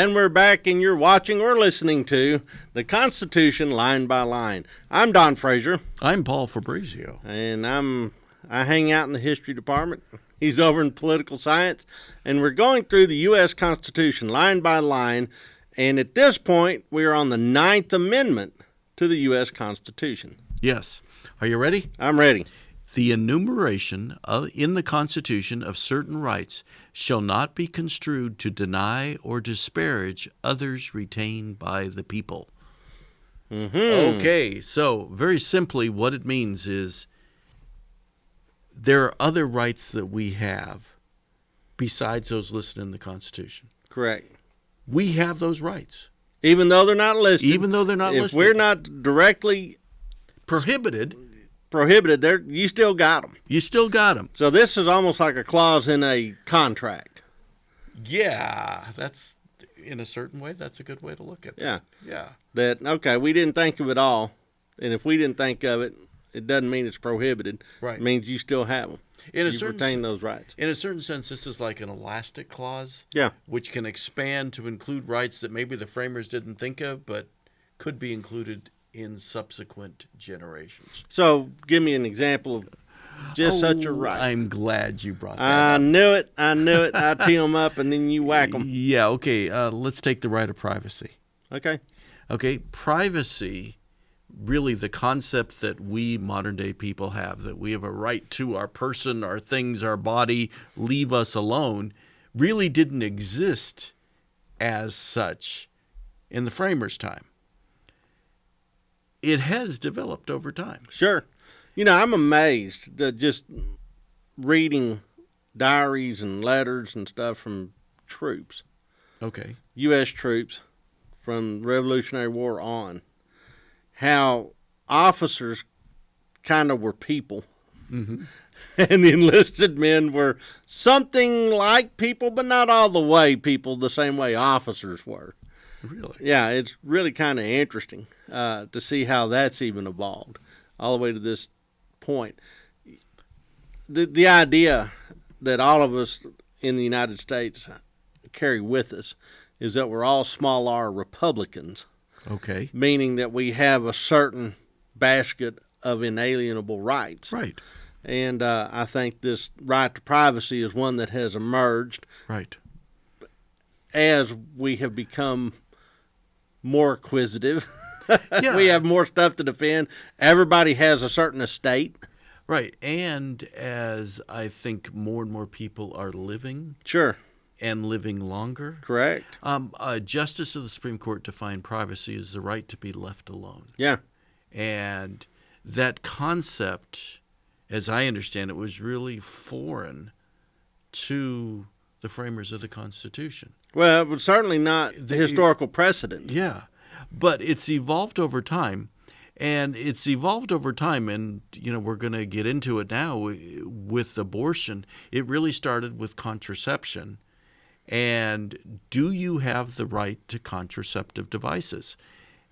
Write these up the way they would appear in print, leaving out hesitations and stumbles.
And we're back, and you're watching or listening to the Constitution Line by Line. I'm Don Frazier. I'm Paul Fabrizio. And I hang out in the history department. He's over in political science. And we're going through the U.S. Constitution line by line. And at this point, we're on the 9th Amendment to the U.S. Constitution. Yes. Are you ready? I'm ready. The enumeration in the Constitution of certain rights shall not be construed to deny or disparage others retained by the people. Mm-hmm. Okay, so very simply what it means is there are other rights that we have besides those listed in the Constitution. Correct. We have those rights. Even though they're not listed. Even though they're not listed. If we're not directly prohibited, you still got them. You still got them. So this is almost like a clause in a contract. Yeah, that's, in a certain way, that's a good way to look at it. Yeah. That, okay, we didn't think of it all, and if we didn't think of it, it doesn't mean it's prohibited. Right. It means you still have them. You retain those rights. In a certain sense, this is like an elastic clause. Yeah. Which can expand to include rights that maybe the framers didn't think of, but could be included in subsequent generations. So, give me an example of just such a right. I'm glad you brought that up. I knew it. I tee them up, and then you whack them. Yeah, okay. Let's take the right of privacy. Okay, privacy, really the concept that we modern-day people have, that we have a right to our person, our things, our body, leave us alone, really didn't exist as such in the framers' time. It has developed over time. Sure. You know, I'm amazed that just reading diaries and letters and stuff from troops. Okay. U.S. troops from the Revolutionary War on. How officers kind of were people. Mm-hmm. And the enlisted men were something like people, but not all the way people, the same way officers were. Really? Yeah, it's really kind of interesting to see how that's even evolved all the way to this point. The idea that all of us in the United States carry with us is that we're all small r Republicans. Okay. Meaning that we have a certain basket of inalienable rights. Right. And I think this right to privacy is one that has emerged. Right. As we have become more acquisitive. Yeah. We have more stuff to defend. Everybody has a certain estate. Right. And as I think more and more people are living. Sure. And living longer. Correct. A justice of the Supreme Court defined privacy as the right to be left alone. Yeah. And that concept, as I understand it, was really foreign to the framers of the Constitution. Well, it was certainly not the historical precedent. Yeah. But it's evolved over time. And we're going to get into it now with abortion. It really started with contraception. And do you have the right to contraceptive devices?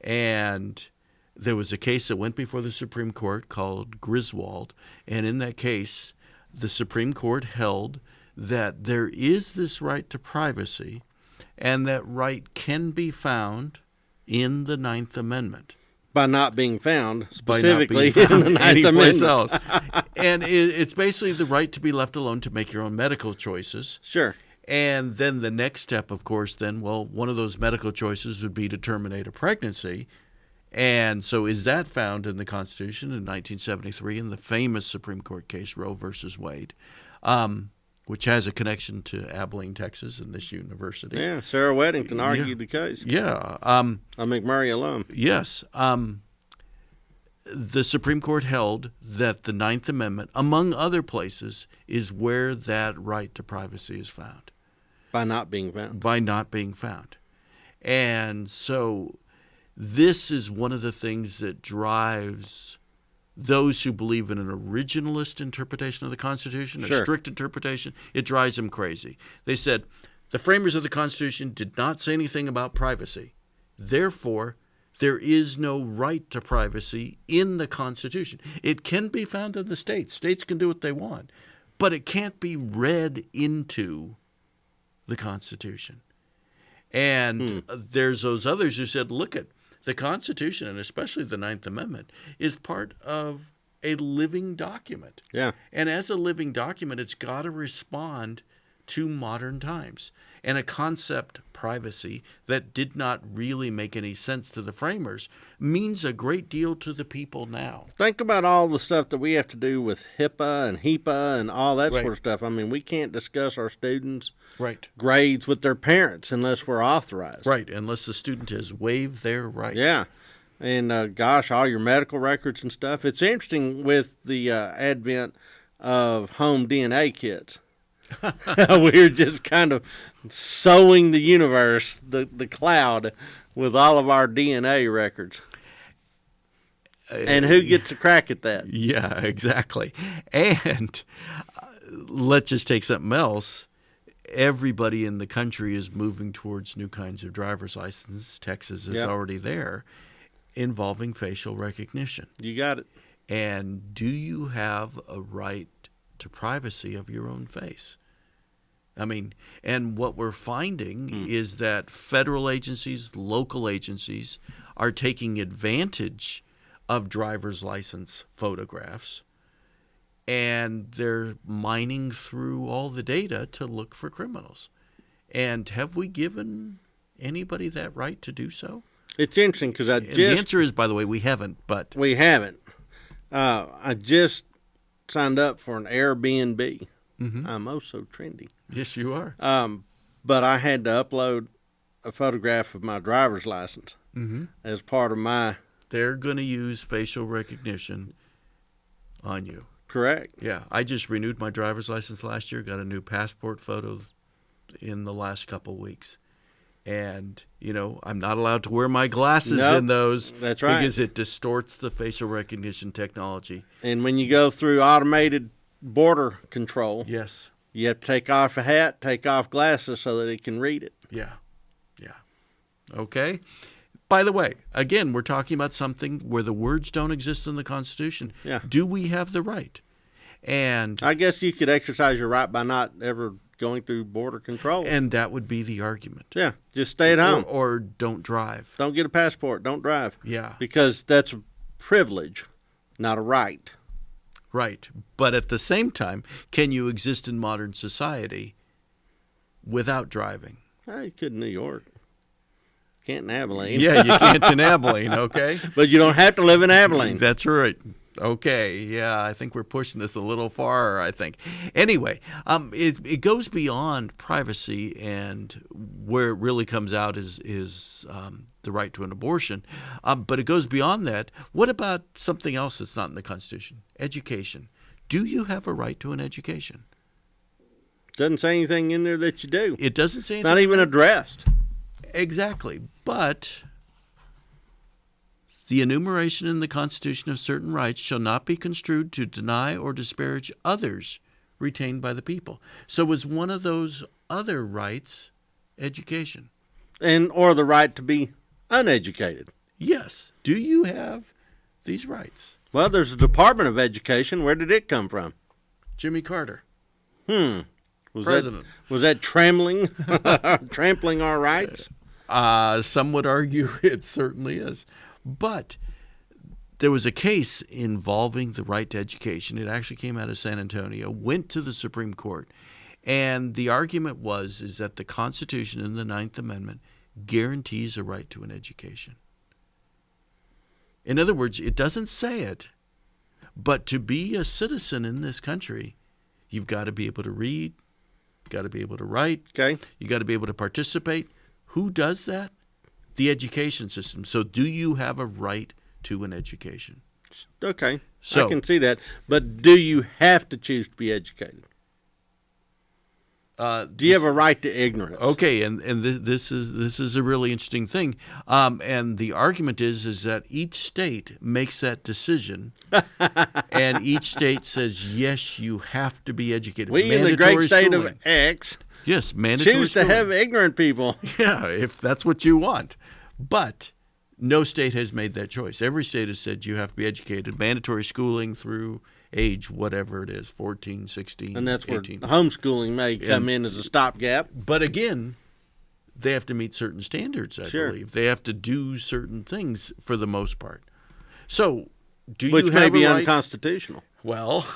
And there was a case that went before the Supreme Court called Griswold. And in that case, the Supreme Court held that there is this right to privacy, and that right can be found in the Ninth Amendment. By not being found, specifically in the Ninth Amendment. Amendment. Else. And it's basically the right to be left alone to make your own medical choices. Sure. And then the next step, of course, one of those medical choices would be to terminate a pregnancy. And so is that found in the Constitution in 1973 in the famous Supreme Court case, Roe versus Wade, which has a connection to Abilene, Texas, and this university. Yeah, Sarah Weddington argued the case. Yeah. A McMurray alum. Yes. The Supreme Court held that the Ninth Amendment, among other places, is where that right to privacy is found. By not being found. By not being found. And so this is one of the things that drives those who believe in an originalist interpretation of the Constitution, Sure. a strict interpretation. It drives them crazy. They said the framers of the Constitution did not say anything about privacy. Therefore, there is no right to privacy in the Constitution. It can be found in the states. States can do what they want, but it can't be read into the Constitution. And there's those others who said, look at the Constitution, and especially the Ninth Amendment, is part of a living document. Yeah. And as a living document, it's got to respond to modern times. And a concept, privacy, that did not really make any sense to the framers means a great deal to the people now. Think about all the stuff that we have to do with HIPAA and HEPA and all that Right. sort of stuff. I mean, we can't discuss our students' Right. grades with their parents unless we're authorized. Right, unless the student has waived their rights. Yeah. And gosh, all your medical records and stuff. It's interesting with the advent of home DNA kits. We're just kind of sowing the universe, the cloud, with all of our DNA records. And who gets a crack at that? Yeah, exactly. And let's just take something else. Everybody in the country is moving towards new kinds of driver's licenses. Texas is Yep. already there, involving facial recognition. You got it. And do you have a right to privacy of your own face? I mean, and what we're finding is that federal agencies, local agencies are taking advantage of driver's license photographs, and they're mining through all the data to look for criminals. And have we given anybody that right to do so? It's interesting because And the answer is, by the way, we haven't. But we haven't. I just signed up for an Airbnb. I'm oh so trendy. yes, you are. But I had to upload a photograph of my driver's license as part of my. They're going to use facial recognition on you. Correct. Yeah, I just renewed my driver's license last year, got a new passport photo in the last couple weeks. And, you know, I'm not allowed to wear my glasses Nope, in those. that's right. Because it distorts the facial recognition technology. And when you go through automated border control, Yes. you have to take off a hat, take off glasses so that it can read it. Yeah. Yeah. Okay. By the way, again, we're talking about something where the words don't exist in the Constitution. Yeah. Do we have the right? And I guess you could exercise your right by not ever going through border control. that would be the argument. Yeah, just stay at home. Or don't drive. Don't get a passport. Don't drive. Yeah. Because that's a privilege, not a right. Right. But at the same time, can you exist in modern society without driving? Well, you could in New York. Can't in Abilene. Yeah, you can't in Abilene, okay? But you don't have to live in Abilene. That's right. Okay, yeah, I think we're pushing this a little far, I think. Anyway, it goes beyond privacy, and where it really comes out is the right to an abortion. But it goes beyond that. What about something else that's not in the Constitution? Education. Do you have a right to an education? Doesn't say anything in there that you do. It doesn't say It's anything. not even addressed. Exactly. But the enumeration in the Constitution of certain rights shall not be construed to deny or disparage others retained by the people. So is one of those other rights education? Or the right to be uneducated. Yes. Do you have these rights? Well, there's a Department of Education. Where did it come from? Jimmy Carter, Was president. Was that trampling our rights? Some would argue it certainly is. But there was a case involving the right to education. It actually came out of San Antonio, went to the Supreme Court, and the argument is that the Constitution in the Ninth Amendment guarantees a right to an education. In other words, it doesn't say it, but to be a citizen in this country, you've got to be able to read, you've got to be able to write, Okay. you've got to be able to participate. Who does that? The education system. So do you have a right to an education? Okay. So- I can see that. But do you have to choose to be educated? Do you have a right to ignorance? Okay, and this is a really interesting thing, and the argument is that each state makes that decision, and each state says yes, you have to be educated. We in the great Mandatory state schooling. of X Yes, mandatory choose to schooling. have ignorant people. Yeah, if that's what you want. But no state has made that choice. Every state has said you have to be educated, mandatory schooling through age whatever it is, 14, 16, And that's where 18. homeschooling may come in as a stopgap. But again, they have to meet certain standards, I Sure. believe. They have to do certain things for the most part. So, do Which you may have be a right? unconstitutional. Well,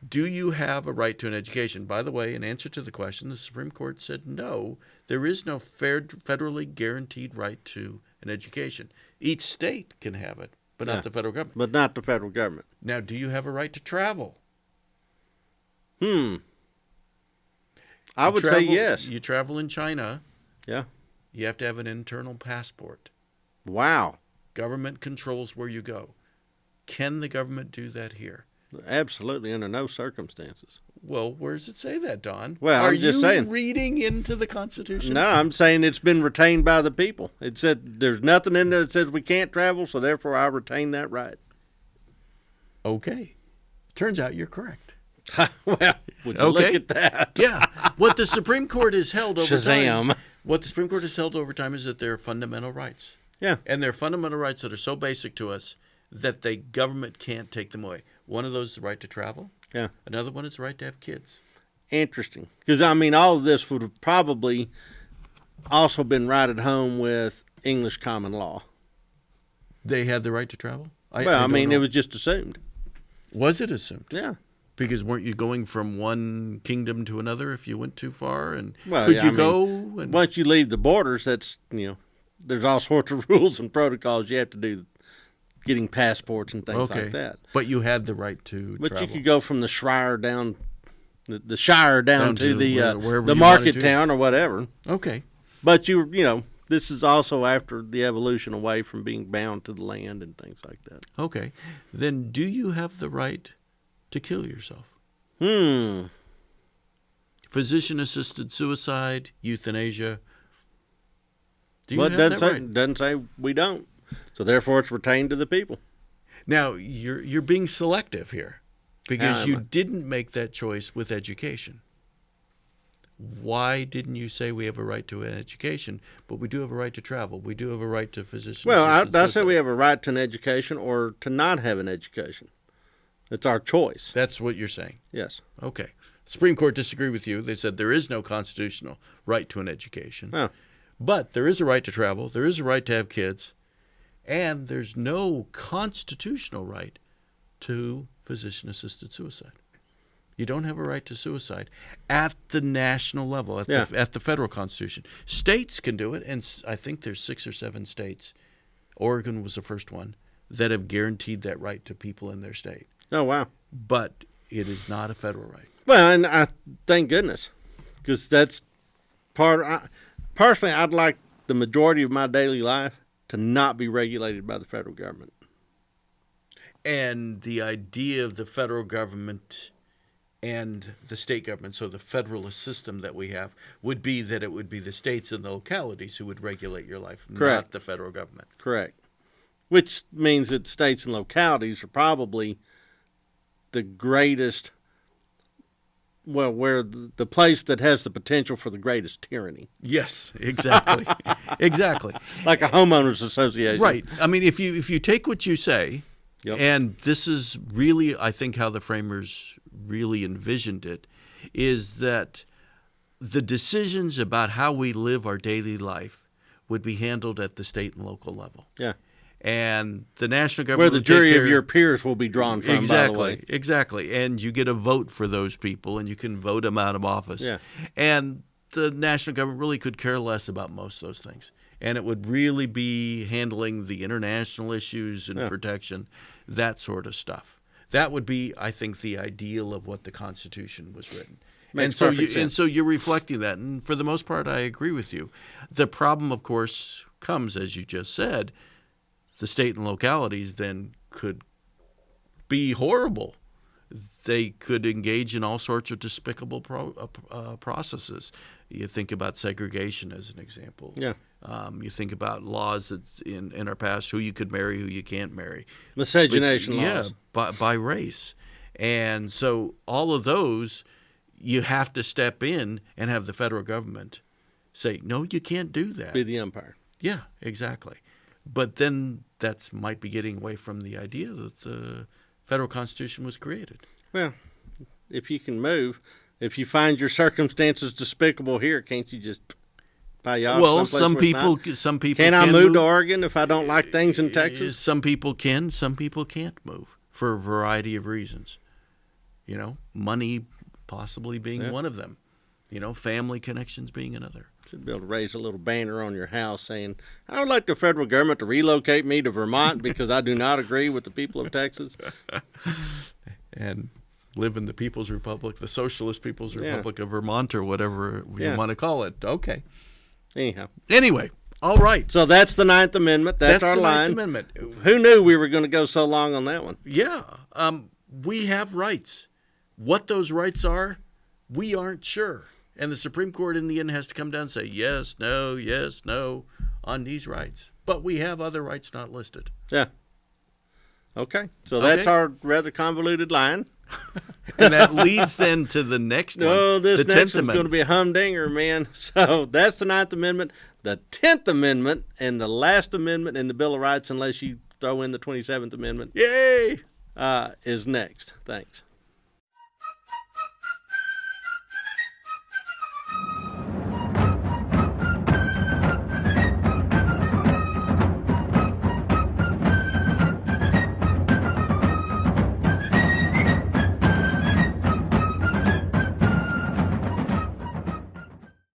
do you have a right to an education? By the way, in answer to the question, the Supreme Court said no, there is no federally guaranteed right to an education. Each state can have it, but Yeah. not the federal government. But not the federal government. Now, do you have a right to travel? I would say yes. You travel in China, Yeah. you have to have an internal passport. Wow. Government controls where you go. Can the government do that here? Absolutely, under no circumstances. Well, where does it say that, Don? Well, Are I'm just you saying. reading into the Constitution? No, I'm saying it's been retained by the people. It said there's nothing in there that says we can't travel, so therefore I retain that right. Okay. Turns out you're correct. Well, would you look at that? Yeah. What the Supreme Court has held over Shazam. time. What the Supreme Court has held over time is that there are fundamental rights. Yeah. And they're fundamental rights that are so basic to us that the government can't take them away. One of those is the right to travel. Yeah. Another one is the right to have kids. Interesting. Because, I mean, all of this would have probably also been right at home with English common law. They had the right to travel? It know. was just assumed. Was it assumed? Yeah. Because weren't you going from one kingdom to another if you went too far? And Well, could yeah, you I go? mean, And once you leave the borders, that's, there's all sorts of rules and protocols you have to do, getting passports and things like that. But you had the right to But travel. you could go from the Shire down, the Shire down to the wherever the you market wanted to. town or whatever. Okay. But this is also after the evolution away from being bound to the land and things like that. Okay. Then do you have the right to kill yourself? Physician-assisted suicide, euthanasia. Do you But have that right? doesn't say we don't. So therefore, it's retained to the people. Now, you're being selective here because How you am I? didn't make that choice with education. Why didn't you say we have a right to an education, but we do have a right to travel? We do have a right to physician. Well, I say we have a right to an education or to not have an education. It's our choice. That's what you're saying. Yes. Okay. Supreme Court disagreed with you. They said there is no constitutional right to an education. Oh. But there is a right to travel. There is a right to have kids. And there's no constitutional right to physician-assisted suicide. You don't have a right to suicide at the national level, at the federal constitution. States can do it, and I think there's 6 or 7 states. Oregon was the first one that have guaranteed that right to people in their state. Oh, wow. But it is not a federal right. Well, and I thank goodness, because that's personally, I'd like the majority of my daily life to not be regulated by the federal government. And the idea of the federal government and the state government, so the federalist system that we have, would be that it would be the states and the localities who would regulate your life, Correct. not the federal government. Correct. Which means that states and localities are probably the greatest, where the place that has the potential for the greatest tyranny. Yes, exactly. Exactly. Like a homeowners association. Right. I mean, if you take what you say, Yep. and this is really, I think, how the framers really envisioned it, is that the decisions about how we live our daily life would be handled at the state and local level. Yeah. And the national government Where the would take jury care of your peers will be drawn from, exactly, by the way. Exactly. And you get a vote for those people, and you can vote them out of office. Yeah. And the national government really could care less about most of those things. And it would really be handling the international issues and protection, that sort of stuff. That would be, I think, the ideal of what the Constitution was written. Makes perfect sense. And so you're reflecting that. And for the most part, I agree with you. The problem, of course, comes, as you just said, the state and localities then could be horrible. They could engage in all sorts of despicable processes. You think about segregation as an example. Yeah. You think about laws that's in our past, who you could marry, who you can't marry. Miscegenation laws. Yeah, by race. And so all of those, you have to step in and have the federal government say, no, you can't do that. Be the umpire. Yeah, exactly. But then that might be getting away from the idea that the federal Constitution was created. Well, if you can move, if you find your circumstances despicable here, can't you just By y'all, Well, someplace where it's not? some people Can I can move to Oregon if I don't like things in Texas? Some people can, some people can't move for a variety of reasons. Money possibly being one of them. Family connections being another. Should be able to raise a little banner on your house saying, I would like the federal government to relocate me to Vermont because I do not agree with the people of Texas. And live in the People's Republic, the Socialist People's Republic of Vermont, or whatever you want to call it. Okay. Anyhow. Anyway, all right. So that's the Ninth Amendment. That's our the line. Ninth Amendment. Who knew we were going to go so long on that one? Yeah. We have rights. What those rights are, we aren't sure. And the Supreme Court in the end has to come down and say yes, no on these rights. But we have other rights not listed. Yeah. Okay. So that's our rather convoluted line. And that leads then to the next one. No, this the next 10th is going to be a humdinger, man. So that's the Ninth Amendment. The 10th Amendment and the last amendment in the Bill of Rights, unless you throw in the 27th Amendment, Yay! Is next. Thanks.